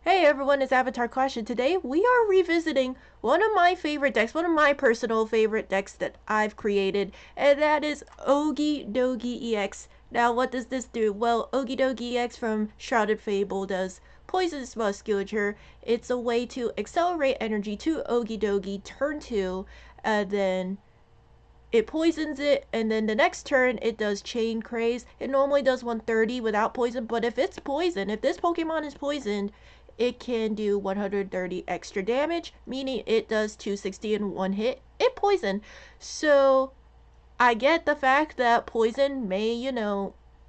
Hey everyone, it's Avatar Klash, and today we are revisiting one of my favorite decks, one of my personal favorite decks that I've created, and that is Okidogi Ex. Now, what does this do? Well, Okidogi Ex from Shrouded Fable does Poisonous Musculature. It's a way to accelerate energy to Okidogi turn 2, and then it poisons it, and then the next turn it does Chain Craze. It normally does 130 without poison, but if it's poison, if this Pokemon is poisoned, it can do 130 extra damage, meaning it does 260 in one hit. It poison. So I get the fact that poison may,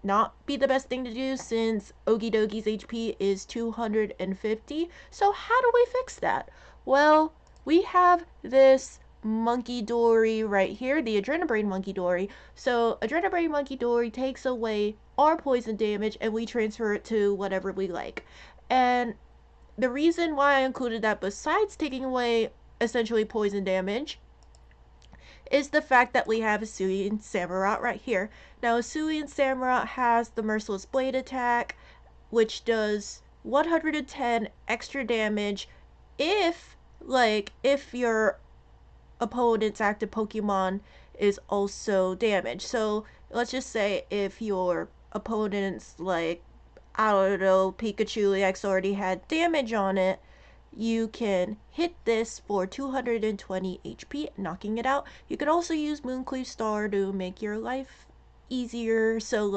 not be the best thing to do since Okidogi's HP is 250. So how do we fix that? Well, we have this Munkidori right here, the Adrenabrain Munkidori. So Adrenabrain Munkidori takes away our poison damage and we transfer it to whatever we like. And the reason why I included that besides taking away essentially poison damage is the fact that we have Hisuian Samurott right here. Now, Hisuian Samurott has the Merciless Blade attack, which does 110 extra damage if your opponent's active Pokemon is also damaged. So let's just say if your opponent's I don't know, Pikachu EX already had damage on it, you can hit this for 220 HP, knocking it out. You could also use VSTAR to make your life easier. So,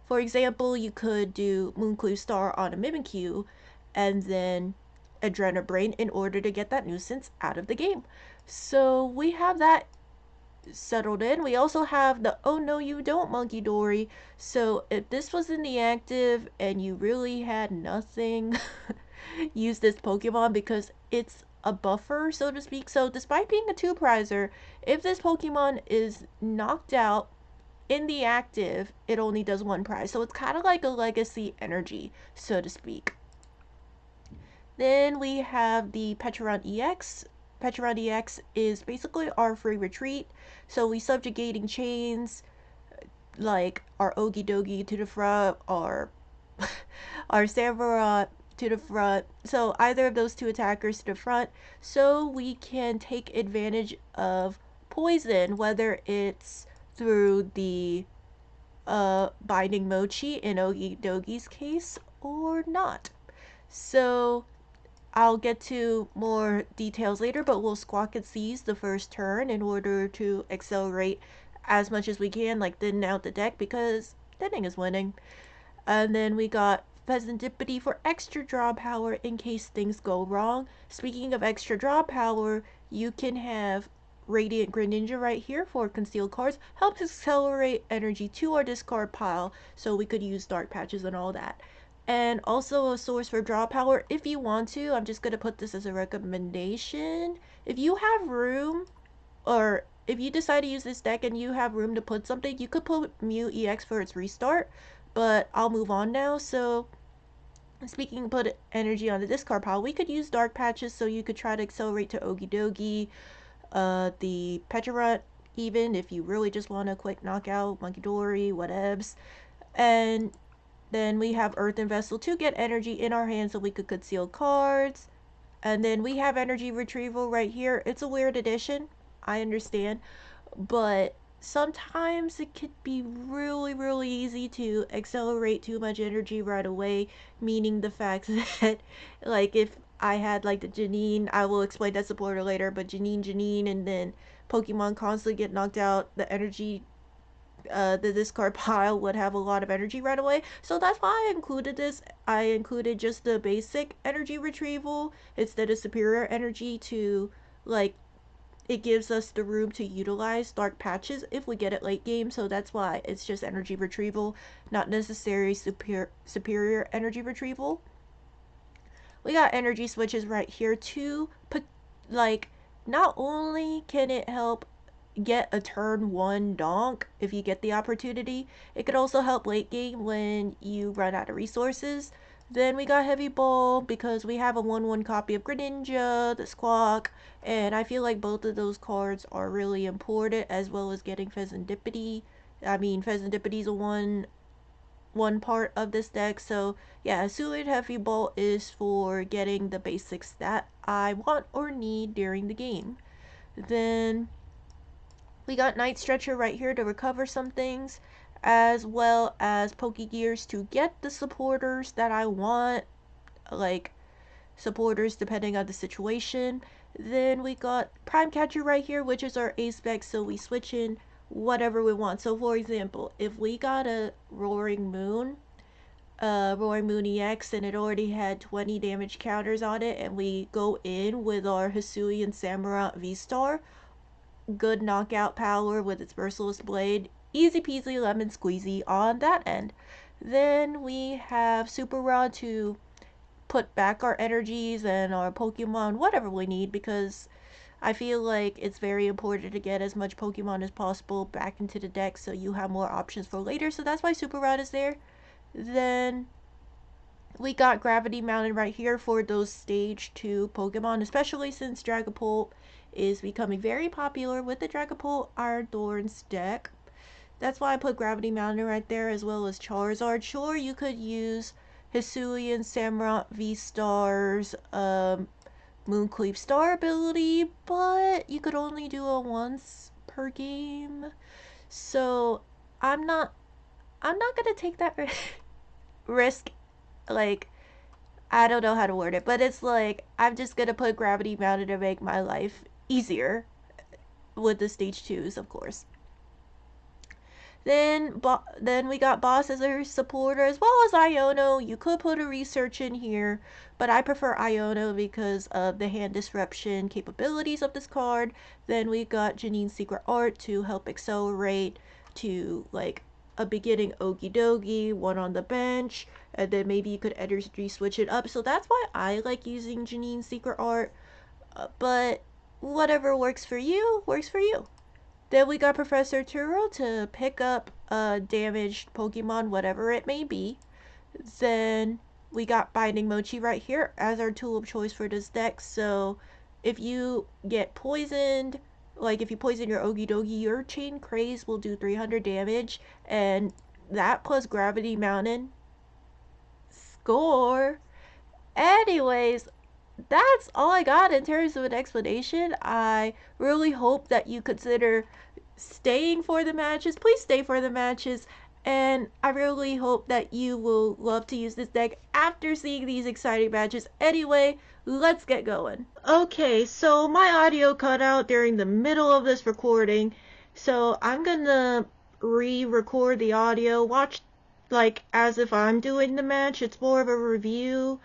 for example, you could do VSTAR on a Mimikyu and then Adrenabrain in order to get that nuisance out of the game. So, we have that settled in. We also have the Oh No You Don't Munkidori. So if this was in the active and you really had nothing, use this Pokemon because it's a buffer, so to speak. So despite being a 2-prizer, if this Pokemon is knocked out in the active, it only does 1 prize. So it's kind of like a legacy energy, so to speak. Then we have the Pecharunt EX. Pecharunt EX is basically our free retreat. So we subjugating chains like our Okidogi to the front, our Samurott to the front. So either of those two attackers to the front, so we can take advantage of poison, whether it's through the binding Mochi in Okidogi's case or not. So I'll get to more details later, but we'll squawk and seize the first turn in order to accelerate as much as we can, like thinning out the deck because thinning is winning. And then we got Fezandipiti for extra draw power in case things go wrong. Speaking of extra draw power, you can have Radiant Greninja right here for concealed cards. Helps accelerate energy to our discard pile, so we could use dark patches and all that. And also a source for draw power if you want to. I'm just going to put this as a recommendation. If you have room, or if you decide to use this deck and you have room to put something, you could put Mew EX for its restart. But I'll move on now. So speaking of put energy on the discard pile, we could use dark patches so you could try to accelerate to Okidogi, the Pecharunt, even if you really just want a quick knockout, Munkidori, whatevs. And then we have Earthen Vessel to get energy in our hands so we could conceal cards. And then we have Energy Retrieval right here. It's a weird addition, I understand, but sometimes it could be really easy to accelerate too much energy right away, meaning the fact that if I had the Janine, I will explain that supporter later, but Janine, and then Pokemon constantly get knocked out, the energy the discard pile would have a lot of energy right away. So that's why I included this. I included just the basic energy retrieval instead of superior energy to it gives us the room to utilize dark patches if we get it late game. So that's why it's just energy retrieval, not necessarily superior energy retrieval. We got energy switches right here too. Not only can it help get a turn 1 donk if you get the opportunity, it could also help late game when you run out of resources. Then we got Heavy Ball because we have a 1/1 copy of Greninja, the Squawk, and I feel like both of those cards are really important, as well as getting Fezandipiti. I mean, Fezandipiti's a 1 one part of this deck. So yeah, Hisuian Heavy Ball is for getting the basics that I want or need during the game. Then we got Night Stretcher right here to recover some things, as well as Pokegears to get the supporters that I want, like supporters depending on the situation. Then we got Prime Catcher right here, which is our ace spec, so we switch in whatever we want. So for example, if we got a Roaring Moon EX and it already had 20 damage counters on it, and we go in with our Hisuian Samurott VSTAR, good knockout power with its Merciless Blade, easy peasy lemon squeezy on that end. Then we have Super Rod to put back our energies and our Pokemon, whatever we need, because I feel like it's very important to get as much Pokemon as possible back into the deck so you have more options for later. So that's why Super Rod is there. Then we got Gravity Mountain right here for those stage 2 Pokemon, especially since Dragapult is becoming very popular with the Dragapult Iron Thorns deck. That's why I put Gravity Mountain right there, as well as Charizard. Sure, you could use Hisuian Samurott V-Star's Mooncleave Star ability, but you could only do it once per game. So I'm not gonna take that risk. Like, I don't know how to word it, but it's like I'm just gonna put Gravity Mountain to make my life easier with the stage 2s, of course. Then we got Boss as a supporter, as well as Iono. You could put a research in here, but I prefer Iono because of the hand disruption capabilities of this card. Then we got Janine's Secret Art to help accelerate to like a beginning Okidogi, one on the bench, and then maybe you could energy switch it up. So that's why I like using Janine's Secret Art, but whatever works for you, works for you. Then we got Professor Turo to pick up a damaged Pokemon, whatever it may be. Then we got Binding Mochi right here as our tool of choice for this deck. So if you get poisoned, like if you poison your Okidogi, your Chain Craze will do 300 damage. And that plus Gravity Mountain. Score! Anyways, that's all I got in terms of an explanation. I really hope that you consider staying for the matches. Please stay for the matches. And I really hope that you will love to use this deck after seeing these exciting matches. Anyway, let's get going. Okay, so my audio cut out during the middle of this recording. So I'm gonna re-record the audio. Watch like as if I'm doing the match. It's more of a review.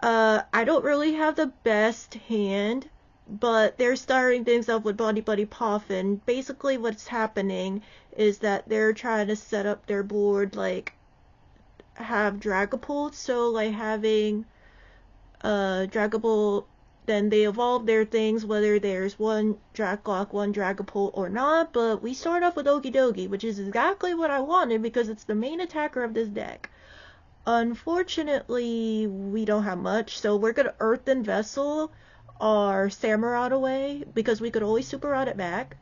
I don't really have the best hand, but they're starting things off with Buddy PAF, and basically what's happening is that they're trying to set up their board, like, have Dragapult, so, like, having, Dragapult, then they evolve their things, whether there's one Draglock, one Dragapult or not, but we start off with Okidogi, which is exactly what I wanted because it's the main attacker of this deck. Unfortunately, we don't have much, so we're gonna Earthen Vessel our Samurott away because we could always Super Rod it back.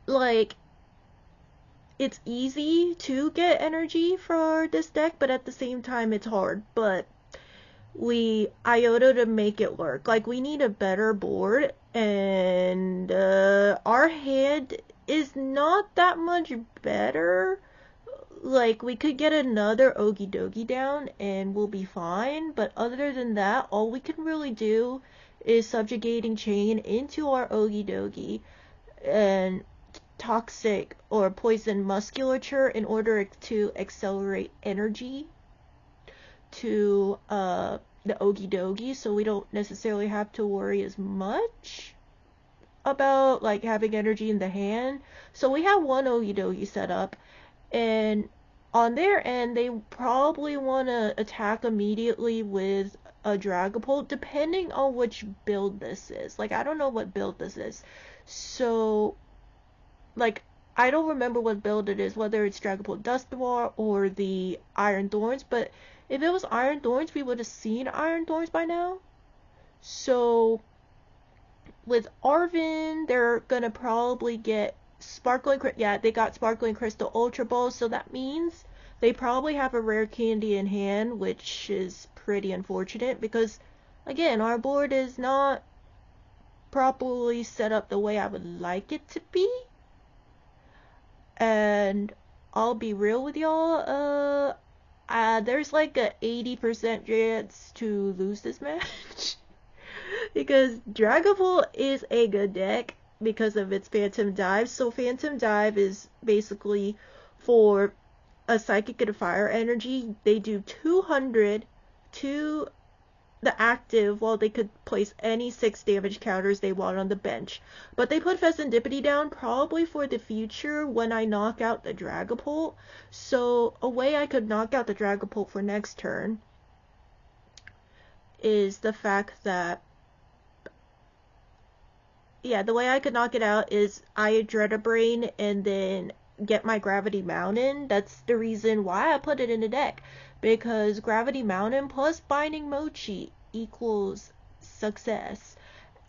Like, it's easy to get energy for this deck, but at the same time it's hard. But we Iota to make it work. Like, we need a better board, and our hand is not that much better. Like, we could get another Okidogi down and we'll be fine, but other than that, all we can really do is subjugating chain into our Okidogi and toxic or poison musculature in order to accelerate energy to the Okidogi, so we don't necessarily have to worry as much about like having energy in the hand. So we have one Okidogi set up, and on their end, they probably want to attack immediately with a Dragapult, depending on which build this is. Like, I don't know what build this is. So, like, I don't remember what build it is, whether it's Dragapult Dusknoir or the Iron Thorns, but if it was Iron Thorns, we would have seen Iron Thorns by now. So, with Arven, they're gonna probably get yeah, they got Sparkling Crystal Ultra Balls, so that means they probably have a rare candy in hand, which is pretty unfortunate because, again, our board is not properly set up the way I would like it to be. And I'll be real with y'all, there's like a 80% chance to lose this match. Because Dragapult is a good deck because of its Phantom Dive. So Phantom Dive is basically for a Psychic and a Fire energy. They do 200 to the active while they could place any 6 damage counters they want on the bench. But they put Fezandipiti down probably for the future when I knock out the Dragapult. So a way I could knock out the Dragapult for next turn is the fact that, yeah, the way I could knock it out is I Adrenabrain and then get my Gravity Mountain. That's the reason why I put it in the deck. Because Gravity Mountain plus Binding Mochi equals success.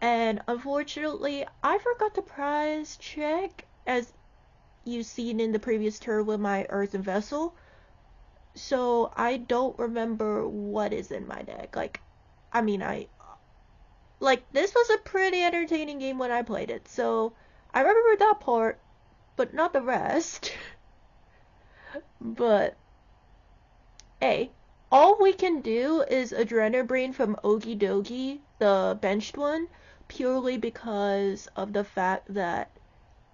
And unfortunately, I forgot to prize check, as you've seen in the previous turn with my Earthen Vessel. So I don't remember what is in my deck. This was a pretty entertaining game when I played it. So I remember that part, but not the rest. But hey, all we can do is Adrenabrain from Okidogi, the benched one, purely because of the fact that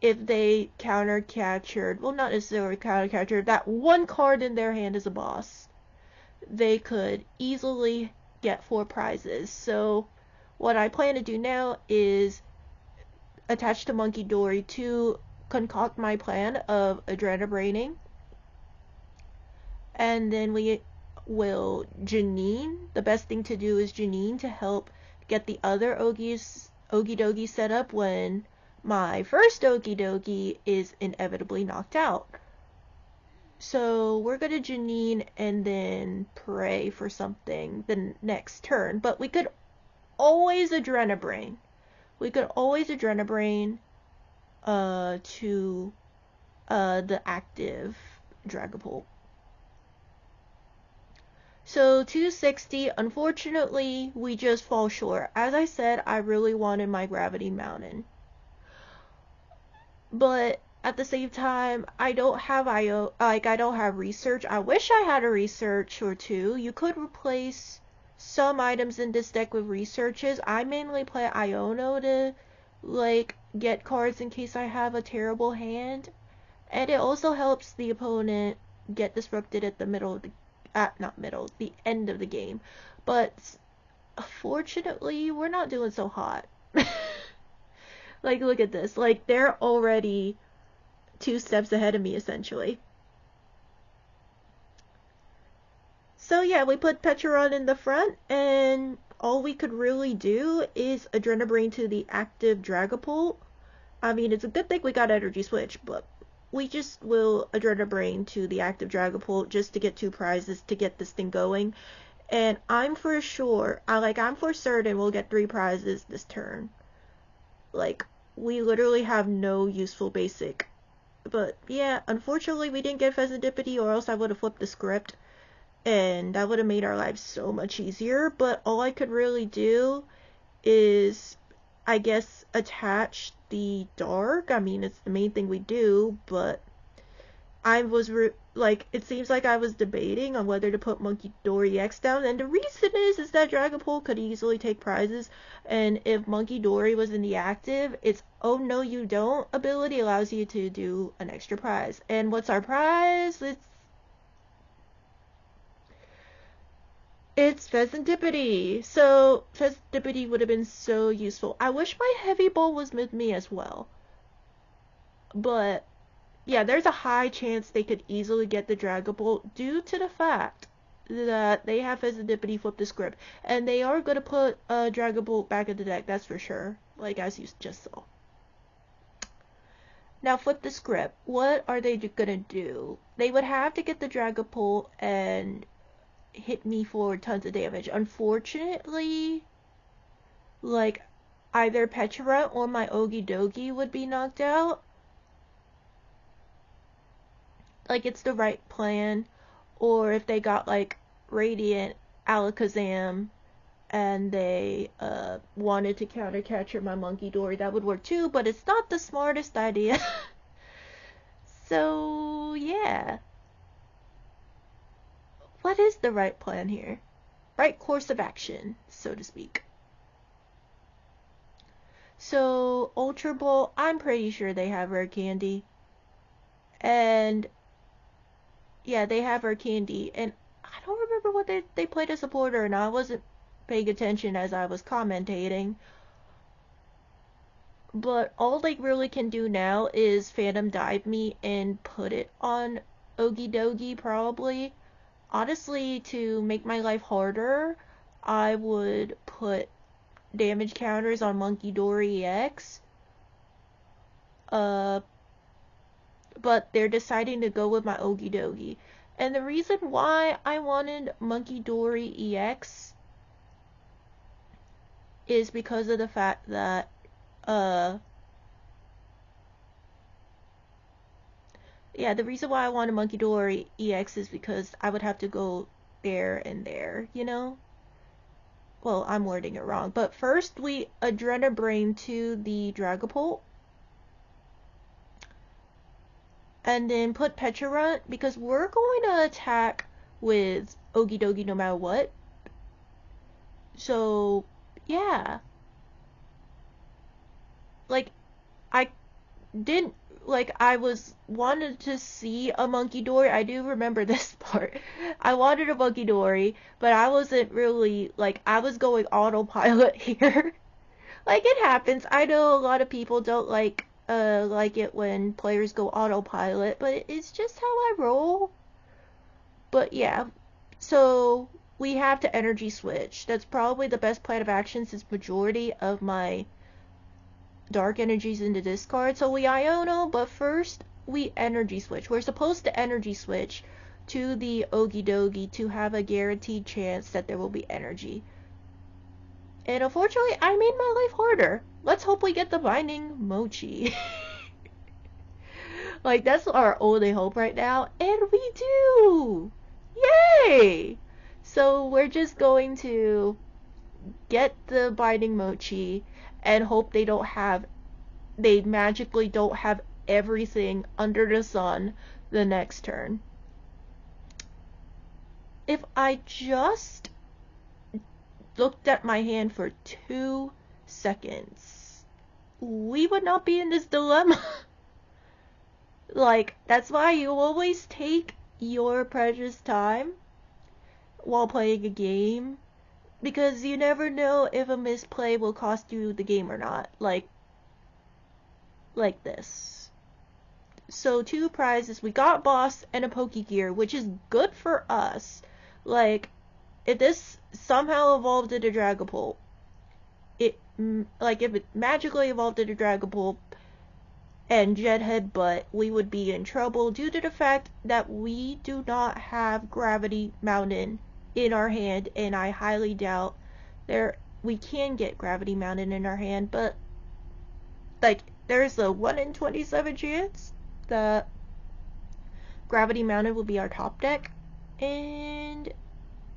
if they counter-captured, well, not necessarily counter-captured, that one card in their hand is a boss, they could easily get 4 prizes. So what I plan to do now is attach to Munkidori to concoct my plan of Adrenabraining. And then we will Janine. The best thing to do is Janine to help get the other Okidogi set up when my first Okidogi is inevitably knocked out. So we're gonna Janine and then pray for something the next turn. But we could always Adrenabrain. We could always Adrenabrain to the active Dragapult. So 260, unfortunately, we just fall short. As I said, I really wanted my Gravity Mountain. But at the same time, I don't have I don't have research. I wish I had a research or two. You could replace some items in this deck with researches. I mainly play Iono to get cards in case I have a terrible hand. And it also helps the opponent get disrupted at the middle of the the end of the game. But fortunately, we're not doing so hot. Look at this. They're already 2 steps ahead of me, essentially. So yeah, we put Pecharunt in the front, and all we could really do is Adrenabrain to the active Dragapult. I mean, it's a good thing we got Energy Switch, but we just will Adrenabrain to the active Dragapult just to get 2 prizes to get this thing going. And I'm for sure, I'm for certain we'll get 3 prizes this turn. We literally have no useful basic. But yeah, unfortunately we didn't get Fezandipiti, or else I would have flipped the script. And that would have made our lives so much easier. But all I could really do is, I guess, attach the dark. I mean, it's the main thing we do, but I was it seems like I was debating on whether to put Monkidori Ex down, and the reason is that Dragapult could easily take prizes, and if Munkidori was in the active, its "oh no you don't" ability allows you to do an extra prize. And what's our prize? It's Fezandipiti. So Fezandipiti would have been so useful. I wish my heavy ball was with me as well. But yeah, there's a high chance they could easily get the Dragapult due to the fact that they have Fezandipiti flip the script. And they are going to put Dragapult back in the deck, that's for sure. As you just saw. Now flip the script. What are they going to do? They would have to get the Dragapult and hit me for tons of damage. Unfortunately, either Pecharunt or my Okidogi would be knocked out. like it's the right plan, or if they got like Radiant Alakazam and they wanted to counter capture my Munkidori, that would work too, but it's not the smartest idea. So yeah, what is the right plan here? Right course of action, so to speak. So Ultra Ball, I'm pretty sure they have rare candy. And yeah, they have rare candy. And I don't remember what they played as a supporter, and I wasn't paying attention as I was commentating. But all they really can do now is Phantom Dive me and put it on Okidogi, probably. Honestly, to make my life harder, I would put damage counters on Munkidori Ex. But they're deciding to go with my Okidogi. And the reason why I wanted Munkidori EX is because of the fact that yeah, the reason why I wanted Munkidori EX is because I would have to go there and there, you know? Well, I'm wording it wrong. But first, we Adrenabrain to the Dragapult. And then put Pecharunt, because we're going to attack with Okidogi no matter what. So, yeah. Like, I didn't, like, I wanted to see a Munkidori. I do remember this part. I wanted a Munkidori, but I wasn't really, like, I was going autopilot here. Like, it happens. I know a lot of people don't like it when players go autopilot, but it's just how I roll. But yeah, so we have to energy switch. That's probably the best plan of action since majority of my dark energies in the discard. So we Iono, but first we energy switch. We're supposed to energy switch to the Okidogi to have a guaranteed chance that there will be energy. And unfortunately, I made my life harder. Let's hope we get the binding Mochi. Like, that's our only hope right now. And we do! Yay! So we're just going to get the binding Mochi and hope they magically don't have everything under the sun the next turn. If I just looked at my hand for 2 seconds, we would not be in this dilemma. Like, that's why you always take your precious time while playing a game, because you never know if a misplay will cost you the game or not. Like this. So 2 prizes. We got Boss and a Pokegear, which is good for us. Like, if this somehow evolved into Dragapult, if it magically evolved into Dragapult and Jet Headbutt, we would be in trouble due to the fact that we do not have Gravity Mountain in our hand, and I highly doubt we can get Gravity Mountain in our hand, but like, there's a 1 in 27 chance that Gravity Mountain will be our top deck, and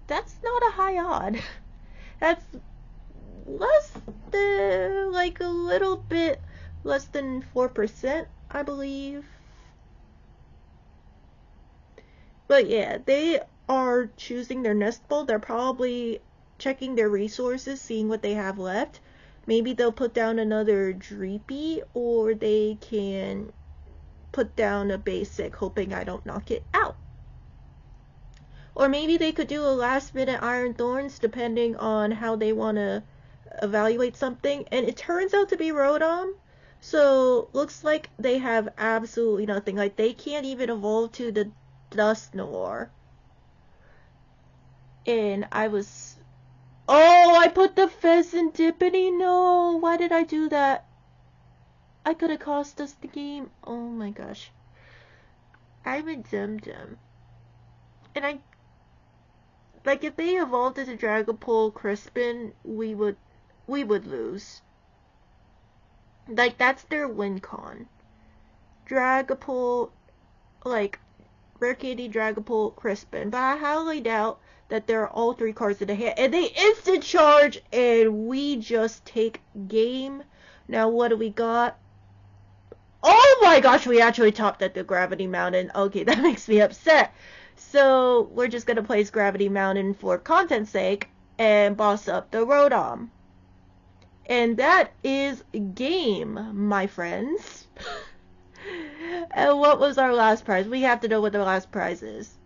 that's not a high odd. That's less than, like, a little bit less than 4%, I believe. But yeah, they are choosing their Nest Ball. They're probably checking their resources, seeing what they have left. Maybe they'll put down another Dreepy, or they can put down a basic, hoping I don't knock it out. Or maybe they could do a last minute Iron Thorns, depending on how they want to evaluate something. And it turns out to be Rotom. So, looks like they have absolutely nothing. Like, they can't even evolve to the Dusknoir. And I was... Oh, I put the Fezandipiti. No, why did I do that? I could have cost us the game. Oh my gosh. I'm a dum-dum. And like, if they evolved into Dragapult Crispin, we would lose. Like, that's their win con. Dragapult, like, Rare Candy, Dragapult, Crispin. But I highly doubt that there are all 3 cards in the hand. And they instant charge, and we just take game. Now, what do we got? Oh my gosh, we actually topped at the Gravity Mountain. Okay, that makes me upset. So, we're just gonna place Gravity Mountain for content's sake and boss up the Rotom. And that is game, my friends. And what was our last prize? We have to know what the last prize is.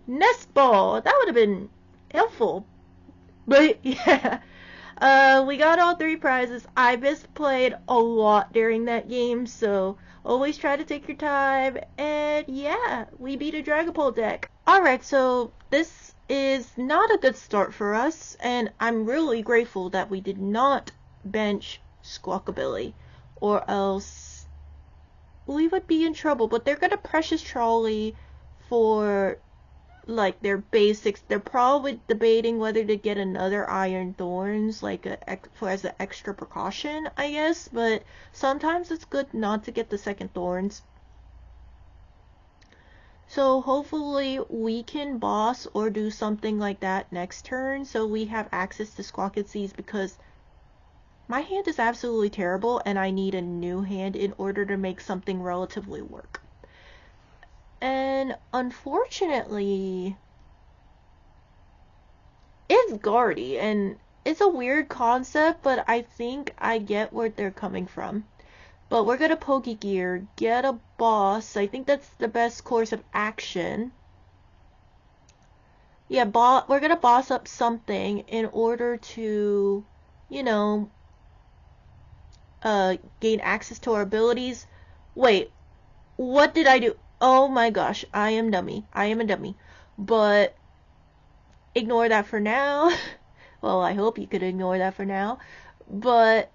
Nest Ball. That would have been helpful. But yeah. We got all 3 prizes. I misplayed a lot during that game, so always try to take your time. And yeah, we beat a Dragapult deck. Alright, so this is not a good start for us, and I'm really grateful that we did not bench Squawkabilly, or else we would be in trouble. But they're gonna Precious Trolley for like their basics. They're probably debating whether to get another Iron Thorns, like as an extra precaution, I guess. But sometimes it's good not to get the second Thorns. So hopefully we can boss or do something like that next turn, so we have access to Squawkabilly, because my hand is absolutely terrible and I need a new hand in order to make something relatively work. And unfortunately, it's Guardy, and it's a weird concept, but I think I get where they're coming from. But we're gonna Pokegear, get a boss. I think that's the best course of action. Yeah, we're gonna boss up something in order to, you know, gain access to our abilities. Wait, what did I do? Oh my gosh, I am dummy. I am a dummy. But ignore that for now. Well, I hope you could ignore that for now. But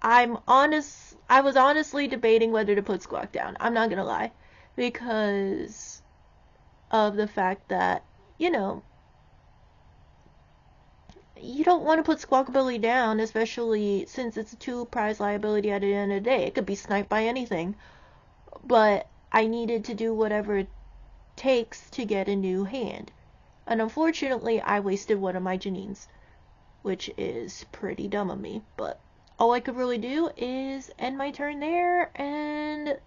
I was honestly debating whether to put Squawk down. I'm not gonna lie. Because of the fact that, you know, you don't want to put Squawkabilly down, especially since it's a 2 prize liability at the end of the day. It could be sniped by anything. But I needed to do whatever it takes to get a new hand. And unfortunately, I wasted one of my Janines, which is pretty dumb of me. But all I could really do is end my turn there, and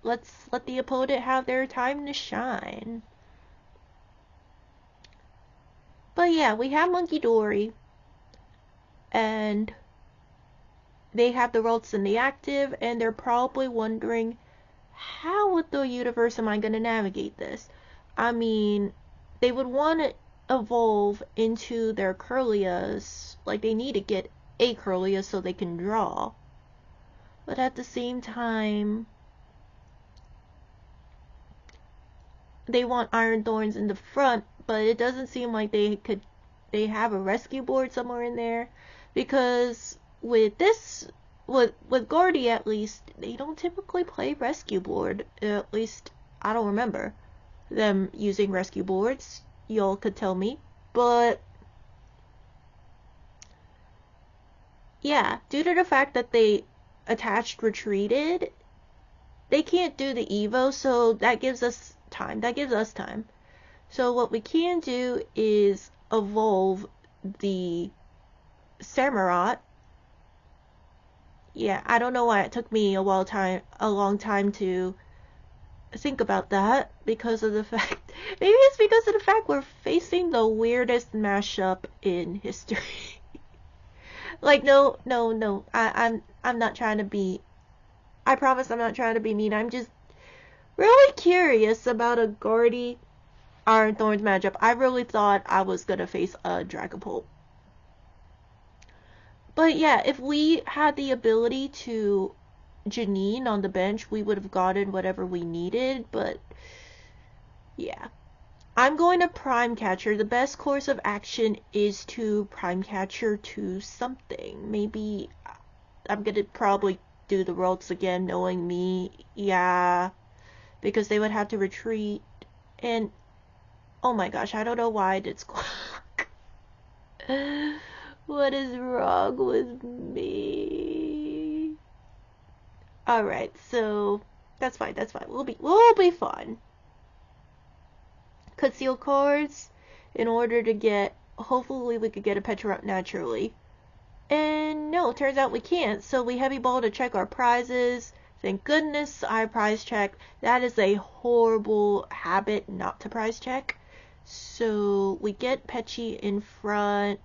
let's let the opponent have their time to shine. But yeah, we have Munkidori, and they have the Ralts in the active, and they're probably wondering, how with the universe am I going to navigate this? I mean, they would want to evolve into their Kirlias. Like, they need to get a Kirlia so they can draw. But at the same time, they want Iron Thorns in the front, but it doesn't seem like they have a rescue board somewhere in there. Because with this, with Guardy at least, they don't typically play rescue board. At least I don't remember them using rescue boards. Y'all could tell me. But yeah, due to the fact that they attached retreated, they can't do the Evo, so that gives us time. So what we can do is evolve the Samurott. Yeah, I don't know why it took me a long time to think about that, because of the fact, maybe it's because of the fact we're facing the weirdest mashup in history. Like, no, I'm not trying to be, I promise I'm not trying to be mean. I'm just really curious about a Guardy Iron Thorns matchup. I really thought I was gonna face a Dragapult. But yeah, if we had the ability to Janine on the bench, we would have gotten whatever we needed. But yeah, I'm going to Prime Catcher. The best course of action is to Prime Catcher to something. Maybe I'm gonna probably do the Ralts again, knowing me. Yeah, because they would have to retreat. And oh my gosh, I don't know why I did Squawk. What is wrong with me? Alright, so That's fine, that's fine. We'll be fine. Conceal cards in order to get, hopefully we could get a Pecharunt naturally. And no, turns out we can't. So we heavy ball to check our prizes. Thank goodness I prize checked. That is a horrible habit not to prize check. So we get Pechi in front.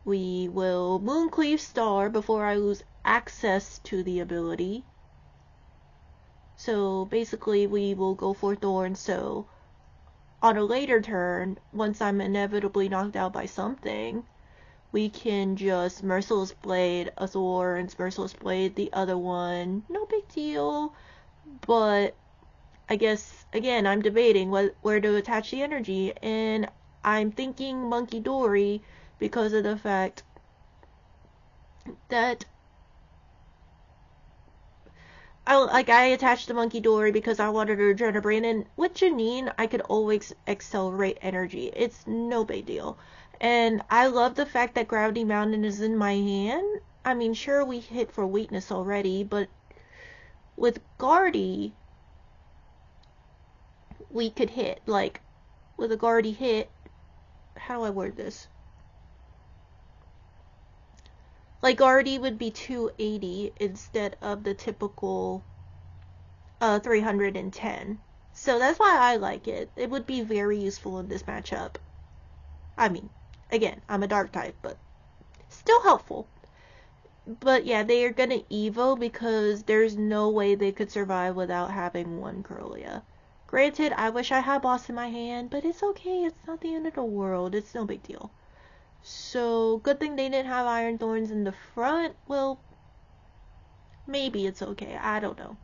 We will Mooncleave Star before I lose access to the ability. So basically we will go for Thorn. So on a later turn, once I'm inevitably knocked out by something, we can just Merciless Blade a Thorns, Merciless Blade the other one. No big deal. But I guess, again, I'm debating where to attach the energy. And I'm thinking Munkidori because of the fact that I attached the Munkidori because I wanted to Adrenabrain, and with Janine, I could always accelerate energy. It's no big deal. And I love the fact that Gravity Mountain is in my hand. I mean, sure, we hit for weakness already, but with Guardy, we could hit. Like, with a Guardy hit, how do I word this? Like, Guardy would be 280 instead of the typical 310. So that's why I like it. It would be very useful in this matchup. I mean, again, I'm a dark type, but still helpful. But yeah, they are gonna Evo because there's no way they could survive without having one Corollia. Granted, I wish I had Boss in my hand, but it's okay. It's not the end of the world. It's no big deal. So, good thing they didn't have Iron Thorns in the front. Well, maybe it's okay. I don't know.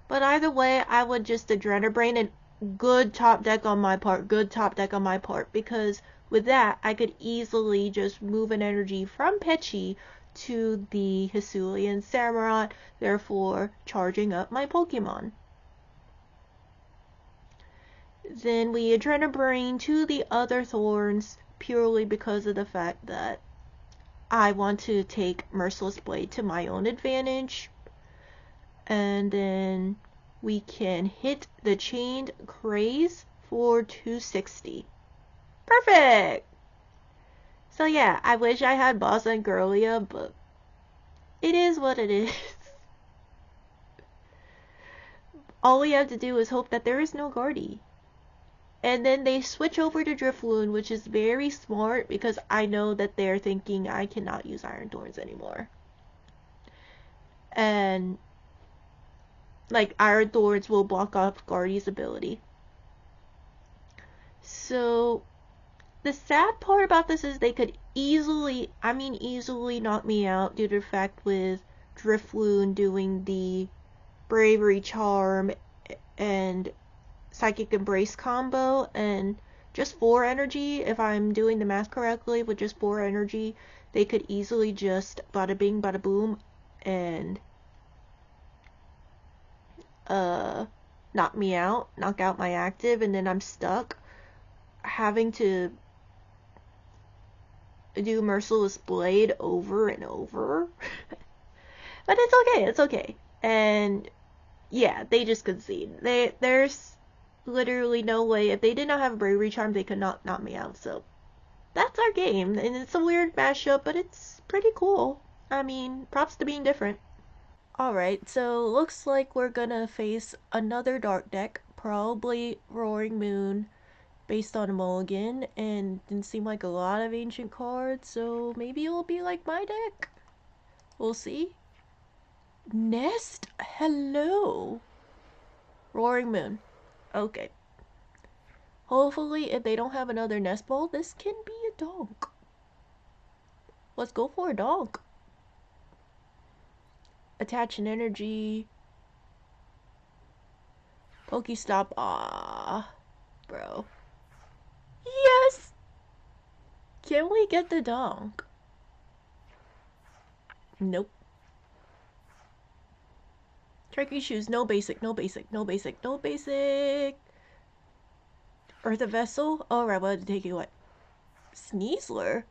But either way, I would just Adrenabrain, and good top deck on my part. Good top deck on my part. Because with that, I could easily just move an energy from Pechi to the Hisuian Samurott, therefore charging up my Pokemon. Then we Adrenabrain to the other Thorns purely because of the fact that I want to take Merciless Blade to my own advantage. And then we can hit the Chained Craze for 260. Perfect! So yeah, I wish I had Boss and Corollia, but it is what it is. All we have to do is hope that there is no Guardy. And then they switch over to Drifloon, which is very smart because I know that they're thinking I cannot use Iron Thorns anymore. And like Iron Thorns will block off Guardy's ability. So the sad part about this is they could easily knock me out due to the fact with Drifloon doing the Bravery Charm and Psychic Embrace combo, and just 4 energy, if I'm doing the math correctly, with just 4 energy, they could easily just bada bing bada boom and knock me out, knock out my active, and then I'm stuck having to do Merciless Blade over and over. But it's okay. And yeah, they just concede. There's literally no way. If they did not have a Bravery Charm, they could not knock me out. So that's our game. And it's a weird mashup, but it's pretty cool. I mean, props to being different. Alright, so looks like we're gonna face another dark deck. Probably Roaring Moon based on a mulligan. And didn't seem like a lot of ancient cards. So maybe it'll be like my deck. We'll see. Nest? Hello. Roaring Moon. Okay. Hopefully, if they don't have another Nest Ball, this can be a donk. Let's go for a donk. Attach an energy. Pokestop. Ah, bro. Yes! Can we get the donk? Nope. Turkey shoes, no basic, no basic, no basic, no basic. Earthen Vessel? Alright, well, to take it what? Sneasler?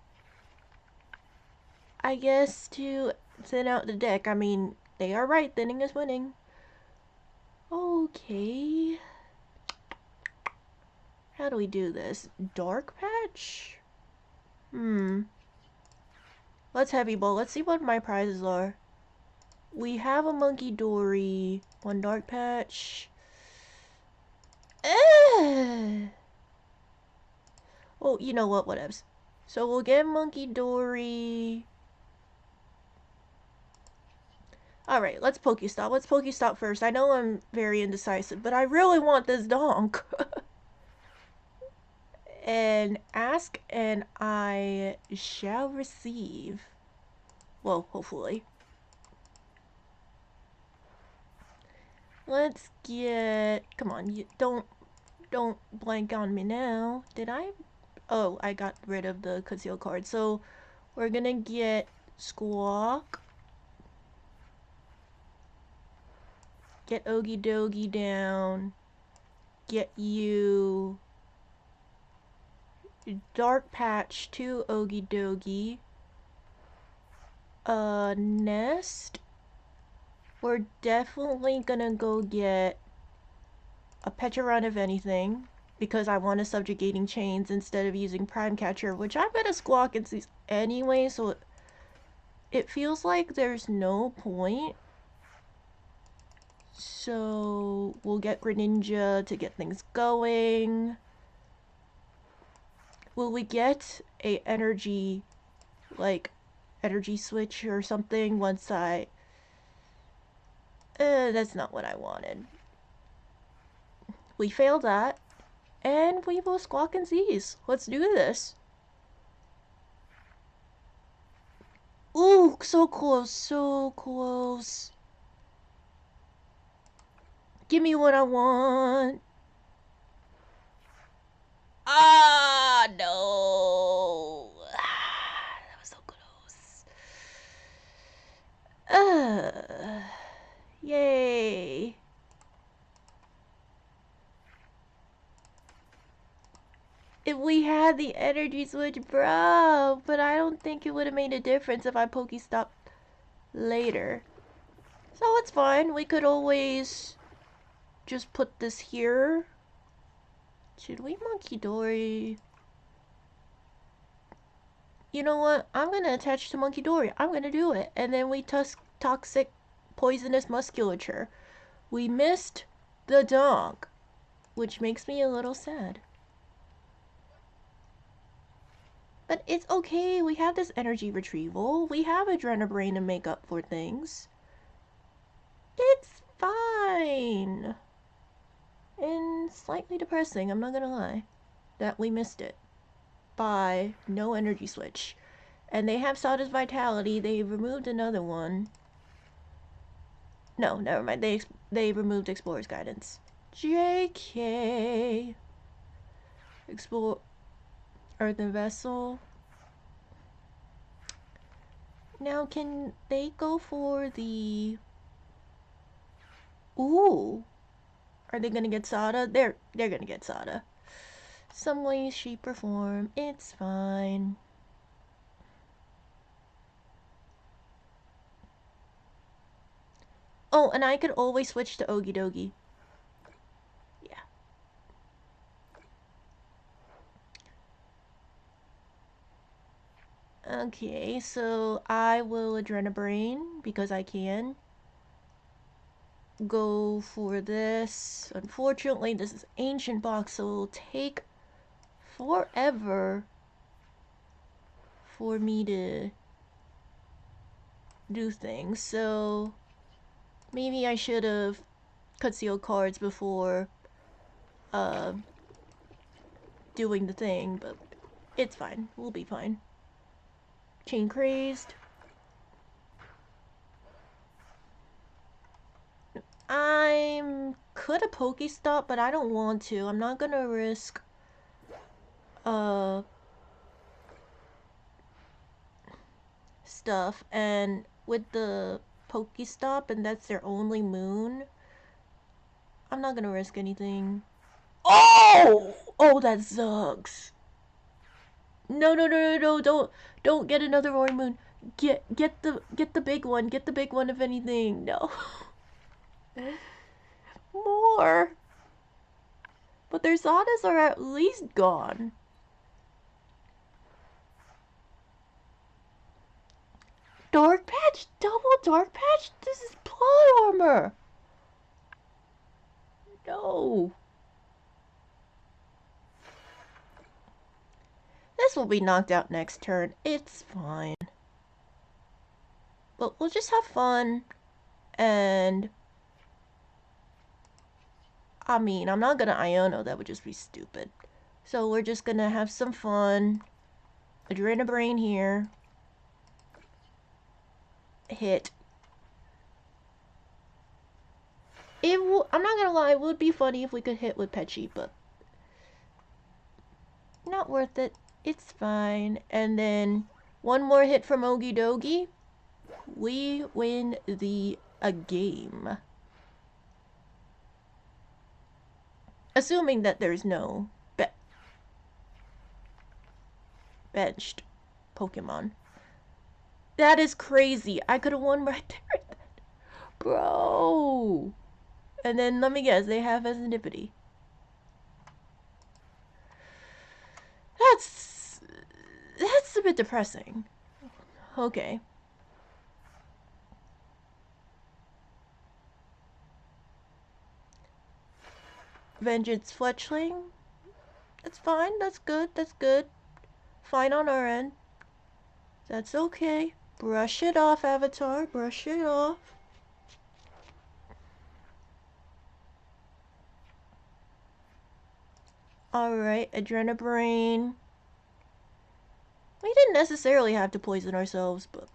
I guess to thin out the deck. I mean, they are right, thinning is winning. Okay. How do we do this? Dark patch? Let's heavy ball. Let's see what my prizes are. We have a Munkidori. One dark patch. Oh, you know what? Whatevs. So we'll get Munkidori. Alright, let's Pokestop. Let's Pokestop first. I know I'm very indecisive, but I really want this donk. And ask and I shall receive. Well, hopefully. Let's get... Come on, you don't blank on me now. Did I? Oh, I got rid of the conceal card. So we're gonna get Squawk. Get Okidogi down. Get you Dark Patch to Okidogi. Nest. We're definitely gonna go get a Pecharunt if anything, because I want a Subjugating Chains instead of using Prime Catcher, which I'm gonna Squawk and Seize anyway, so it feels like there's no point. So we'll get Greninja to get things going. Will we get a energy switch or something once I... that's not what I wanted. We failed that, and we will Squawk and Seize. Let's do this. Ooh, so close, so close. Give me what I want. Ah, no. That was so close. Yay. If we had the energy switch, bro, but I don't think it would have made a difference if I Pokestopped later. So it's fine. We could always just put this here. Should we Munkidori? You know what? I'm gonna attach to Munkidori. I'm gonna do it. And then we toxic poisonous musculature. We missed the donk, which makes me a little sad. But it's okay. We have this energy retrieval. We have Adrenabrain to make up for things. It's fine. And slightly depressing, I'm not gonna lie, that we missed it by no energy switch. And they have Sada's Vitality. They removed another one. No, never mind. They removed Explorer's Guidance. JK. Explore Earthen Vessel. Now, can they go for the... Ooh. Are they gonna get Sada? They're gonna get Sada. Some way, shape, or form. It's fine. Oh, and I could always switch to Okidogi. Yeah. Okay, so I will Adrenabrain because I can. Go for this. Unfortunately, this is Ancient Box, so it'll take forever for me to do things. So maybe I should have concealed cards before doing the thing, but it's fine. We'll be fine. Chain Crazed. Could have Pokestop, but I don't want to. I'm not gonna risk stuff, and with the Pokestop and that's their only moon, I'm not gonna risk anything. Oh! Oh, that sucks. No, don't get another Roaring Moon. Get the big one. Get the big one if anything. No. More. But their Zadas are at least gone. Dark Patch? Double Dark Patch? This is plot armor. No. This will be knocked out next turn. It's fine. But we'll just have fun. And I mean, I'm not gonna Iono. That would just be stupid. So we're just gonna have some fun. Adrenabrain here. Hit. I'm not gonna lie, it would be funny if we could hit with Pechi, but not worth it. It's fine. And then one more hit from Okidogi. We win the game. Assuming that there's no benched Pokemon. That is crazy. I could have won right there. Bro. And then let me guess, they have Fezandipiti. That's a bit depressing. Okay. Vengeance Fletchling. That's fine. That's good. That's good. Fine on our end. That's okay. Brush it off, Avatar. Brush it off. Alright, Adrenabrain. We didn't necessarily have to poison ourselves, but...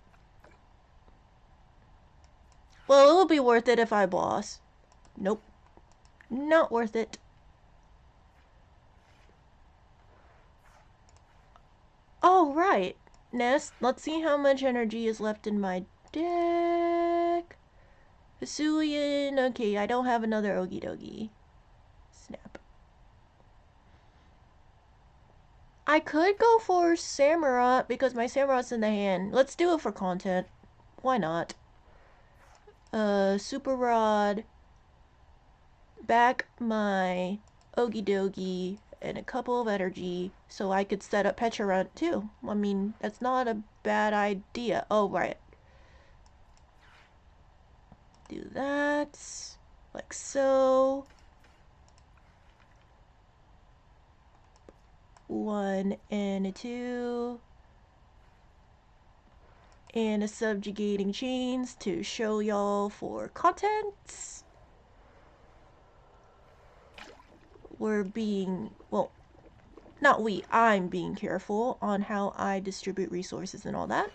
Well, it'll be worth it if I boss. Nope. Not worth it. Oh, right. Nest, let's see how much energy is left in my deck. Hisuian. Okay, I don't have another Okidogi. Snap. I could go for Samurott because my Samurott's in the hand. Let's do it for content. Why not? Super Rod. Back my Okidogi and a couple of energy so I could set up Pecharunt too. I mean, that's not a bad idea. Oh, right. Do that. Like so. 1 and a 2. And a subjugating chains to show y'all for content. We're being, well, not we, I'm being careful on how I distribute resources and all that.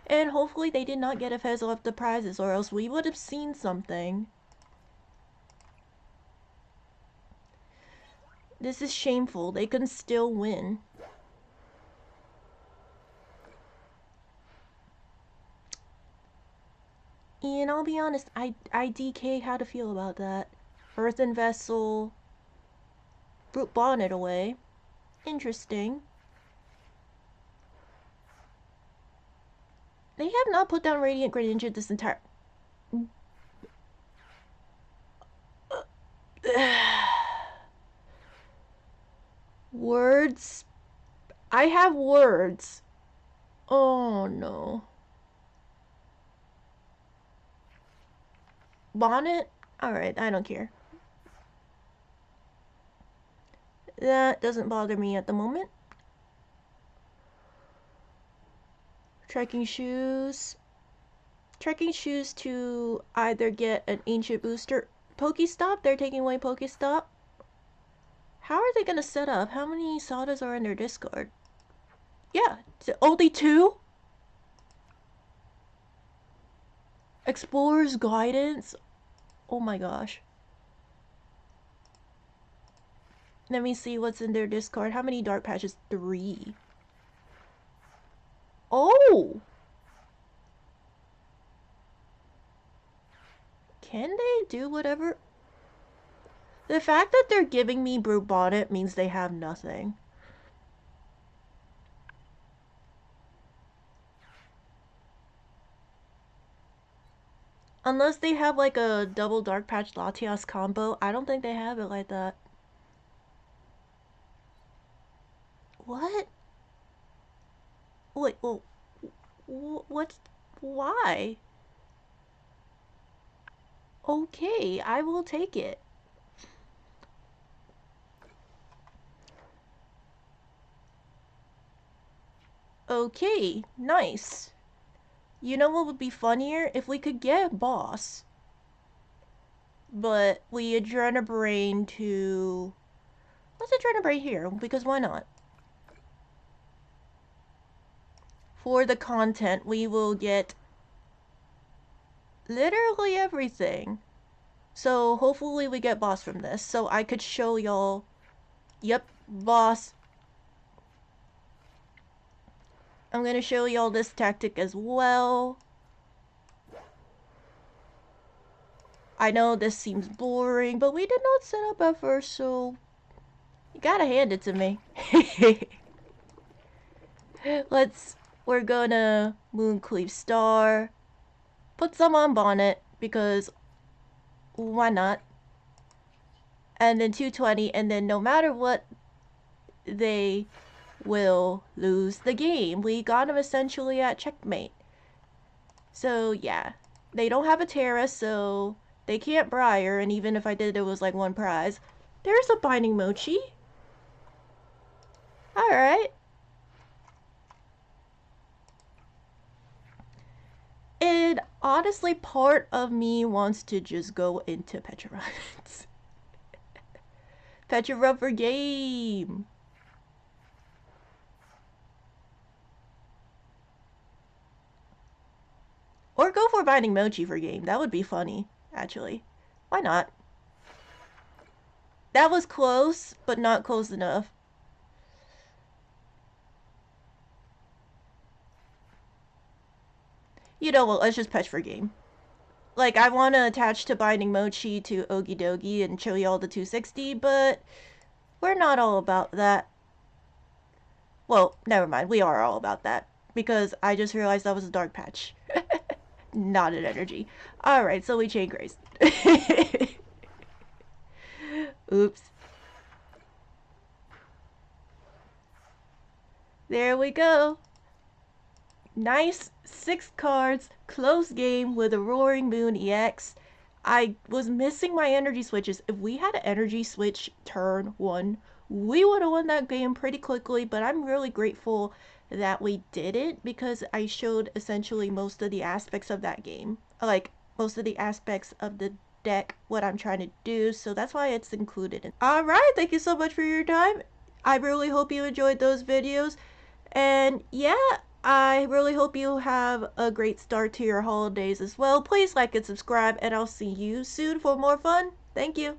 And hopefully they did not get a Fez off the prizes, or else we would have seen something. This is shameful. They can still win. And I'll be honest, I DK how to feel about that. Earthen Vessel. Brute Bonnet away. Interesting. They have not put down Radiant Greninja this entire... Words? I have words. Oh no. Bonnet? Alright, I don't care. That doesn't bother me at the moment. Trekking shoes. Trekking shoes to either get an ancient booster. Pokestop? They're taking away Pokestop. How are they gonna set up? How many Sadas are in their discard? Yeah, only 2? Explorer's Guidance? Oh my gosh. Let me see what's in their discard. How many dark patches? 3. Oh! Can they do whatever? The fact that they're giving me Brute Bonnet means they have nothing. Unless they have like a double Dark Patch Latias combo. I don't think they have it like that. What? Wait, well, what's... Why? Okay, I will take it. Okay, nice. You know what would be funnier? If we could get boss. But we Adrenabrain to... Let's Adrenabrain here, because why not? For the content, we will get literally everything. So hopefully we get boss from this. So I could show y'all... Yep, boss. I'm gonna show y'all this tactic as well. I know this seems boring, but we did not set up at first, so you gotta hand it to me. We're gonna Mooncleave Star, put some on Bonnet, because why not? And then 220, and then no matter what, they will lose the game. We got them essentially at checkmate. So yeah, they don't have a Terra, so they can't Briar, and even if I did, it was like one prize. There's a Binding Mochi. Alright. And honestly, part of me wants to just go into Pecharunt. Pecharunt for game. Or go for Binding Mochi for game. That would be funny, actually. Why not? That was close, but not close enough. You know what, let's just Pech for game. Like, I want to attach to Binding Mochi to Okidogi and show y'all the 260, but we're not all about that. Well, never mind, we are all about that, because I just realized that was a Dark Patch. Not an energy. Alright, so we Chain Grace. Oops. There we go. Nice 6 cards, close game with a Roaring Moon EX. I was missing my energy switches. If we had an energy switch turn 1, we would have won that game pretty quickly, but I'm really grateful that we didn't, because I showed essentially most of the aspects of that game. Like, most of the aspects of the deck, what I'm trying to do, so that's why it's included. Alright, thank you so much for your time. I really hope you enjoyed those videos. And yeah, I really hope you have a great start to your holidays as well. Please like and subscribe, and I'll see you soon for more fun. Thank you.